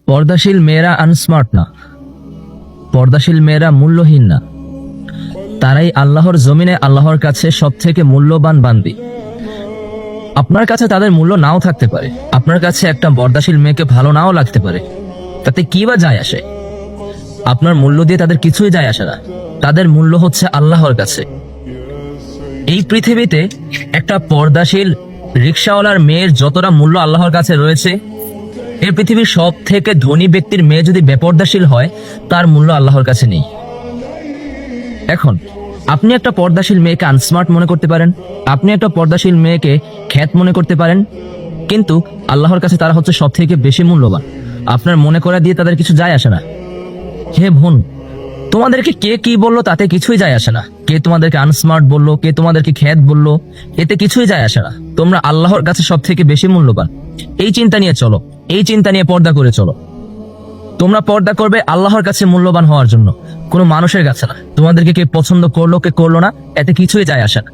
পর্দাশীল মেয়েরা আনস্মার্ট না, পর্দাশীল মেয়েরা মূল্যহীন না, তারাই আল্লাহর জমিনে আল্লাহর কাছে সব থেকে মূল্যবান বান্দি। আপনার কাছে তাদের মূল্য নাও থাকতে পারে, আপনার কাছে একটা পর্দাশীল মেয়েকে ভালো নাও লাগতে পারে, তাতে কি বা যায় আসে? আপনার মূল্য দিয়ে তাদের কিছুই যায় আসে না, তাদের মূল্য হচ্ছে আল্লাহর কাছে। এই পৃথিবীতে একটা পর্দাশীল রিকশাওয়ালার মেয়ের যতটা মূল্য আল্লাহর কাছে রয়েছে, এই পৃথিবীর সব থেকে ধনী ব্যক্তির মেয়ে যদি বেপর্দাশীল হয়, তার মূল্য আল্লাহর কাছে নেই। এখন আপনি একটা পর্দাশীল মেয়েকে আনস্মার্ট মনে করতে পারেন, আপনি একটা পর্দাশীল মেয়েকে খ্যাত মনে করতে পারেন, কিন্তু আল্লাহর কাছে তারা হচ্ছে সব থেকে বেশি মূল্যবান। আপনার মনে করা দিয়ে তাদের কিছু যায় আসে না। হে বোন, তোমাদেরকে কে কি বললো তাতে কিছুই যায় আসে না। কে তোমাদেরকে আনস্মার্ট বললো, কে তোমাদেরকে খ্যাত বললো, এতে কিছুই যায় আসে না। তোমরা আল্লাহর কাছে সব থেকে বেশি মূল্যবান। এই চিন্তা নিয়ে চলো, এই চিন্তা নিয়ে পর্দা করে চলো। তোমরা পর্দা করবে আল্লাহর কাছে মূল্যবান হওয়ার জন্য, কোনো মানুষের কাছে না। তোমাদেরকে কে পছন্দ করলো কে করলো না, এতে কিছুই যায় আসে না।